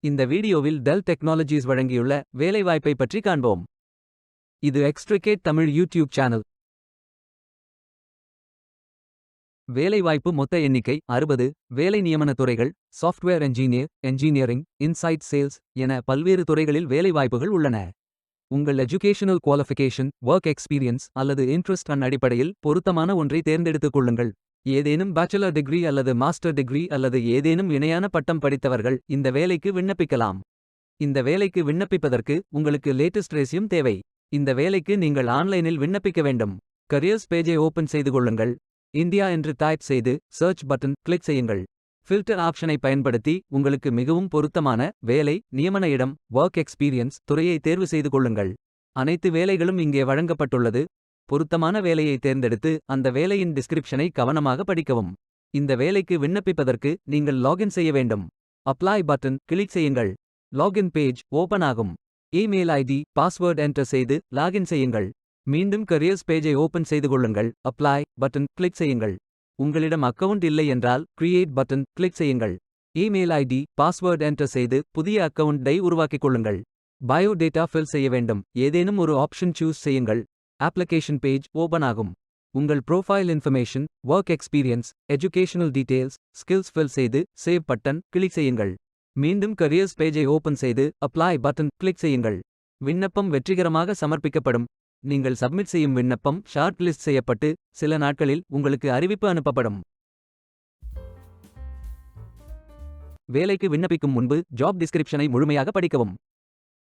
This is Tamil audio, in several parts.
இந்த வீடியோவில் டெல் டெக்னாலஜிஸ் வழங்கியுள்ள வேலைவாய்ப்பை பற்றி காண்போம். இது எக்ஸ்ட்ரிகேட் தமிழ் யூடியூப் சேனல். வேலைவாய்ப்பு மொத்த எண்ணிக்கை 60. வேலை நியமன துறைகள் software engineer, engineering, inside sales என பல்வேறு துறைகளில் வேலைவாய்ப்புகள் உள்ளன. உங்கள் எஜுகேஷனல் குவாலிஃபிகேஷன், ஒர்க் எக்ஸ்பீரியன்ஸ் அல்லது இன்ட்ரெஸ்ட் அடிப்படையில் பொருத்தமான ஒன்றை தேர்ந்தெடுத்துக் கொள்ளுங்கள். ஏதேனும் பேச்சுலர் டிகிரி அல்லது மாஸ்டர் டிகிரி அல்லது ஏதேனும் இணையான பட்டம் படித்தவர்கள் இந்த வேலைக்கு விண்ணப்பிக்கலாம். இந்த வேலைக்கு விண்ணப்பிப்பதற்கு உங்களுக்கு லேட்டஸ்ட் ரெஸ்யூம் தேவை. இந்த வேலைக்கு நீங்கள் ஆன்லைனில் விண்ணப்பிக்க வேண்டும். கரியர்ஸ் பேஜை ஓபன் செய்து கொள்ளுங்கள். இந்தியா என்று டைப் செய்து சர்ச் பட்டன் கிளிக் செய்யுங்கள். ஃபில்டர் ஆப்ஷனை பயன்படுத்தி உங்களுக்கு மிகவும் பொருத்தமான வேலை, நியமன இடம், ஒர்க் எக்ஸ்பீரியன்ஸ் துறையை தேர்வு செய்து கொள்ளுங்கள். அனைத்து வேலைகளும் இங்கே வழங்கப்பட்டுள்ளது. பொருத்தமான வேலையை தேர்ந்தெடுத்து அந்த வேலையின் டிஸ்கிரிப்ஷனை கவனமாக படிக்கவும். இந்த வேலைக்கு விண்ணப்பிப்பதற்கு நீங்கள் லாகின் செய்ய வேண்டும். அப்ளை பட்டன் கிளிக் செய்யுங்கள். லாகின் பேஜ் ஓபன் ஆகும். இமெயில் ஐடி, பாஸ்வேர்ட் என்டர் செய்து லாகின் செய்யுங்கள். மீண்டும் கரியர்ஸ் பேஜை ஓபன் செய்து கொள்ளுங்கள். அப்ளை பட்டன் கிளிக் செய்யுங்கள். உங்களிடம் அக்கவுண்ட் இல்லை என்றால் கிரியேட் பட்டன் கிளிக் செய்யுங்கள். இமெயில் ஐடி, பாஸ்வேர்ட் என்டர் செய்து புதிய அக்கவுண்டை உருவாக்கிக் கொள்ளுங்கள். பயோடேட்டா ஃபில் செய்ய வேண்டும். ஏதேனும் ஒரு ஆப்ஷன் சூஸ் செய்யுங்கள். அப்ளிகேஷன் பேஜ் ஓபன் ஆகும். உங்கள் profile information, work experience, educational details, skills fill செய்து சேவ் பட்டன் கிளிக் செய்யுங்கள். மீண்டும் கரியர்ஸ் பேஜை ஓபன் செய்து அப்ளை பட்டன் கிளிக் செய்யுங்கள். விண்ணப்பம் வெற்றிகரமாக சமர்ப்பிக்கப்படும். நீங்கள் சப்மிட் செய்யும் விண்ணப்பம் ஷார்ட் லிஸ்ட் செய்யப்பட்டு சில நாட்களில் உங்களுக்கு அறிவிப்பு அனுப்பப்படும். வேலைக்கு விண்ணப்பிக்கும் முன்பு ஜாப் டிஸ்கிரிப்ஷனை முழுமையாக படிக்கவும்.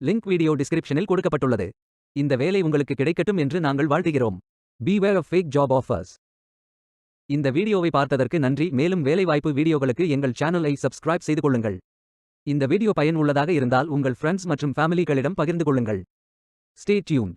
லிங்க் வீடியோ டிஸ்கிரிப்ஷனில் கொடுக்கப்பட்டுள்ளது. இந்த வேலை உங்களுக்கு கிடைக்கட்டும் என்று நாங்கள் வாழ்த்துகிறோம். Beware of fake job offers. இந்த வீடியோவை பார்த்ததற்கு நன்றி. மேலும் வேலைவாய்ப்பு வீடியோகளுக்கு எங்கள் சேனலை சப்ஸ்கிரைப் செய்து கொள்ளுங்கள். இந்த வீடியோ பயன் உள்ளதாக இருந்தால் உங்கள் ஃப்ரெண்ட்ஸ் மற்றும் ஃபேமிலிகளிடம் பகிர்ந்து கொள்ளுங்கள். Stay tuned.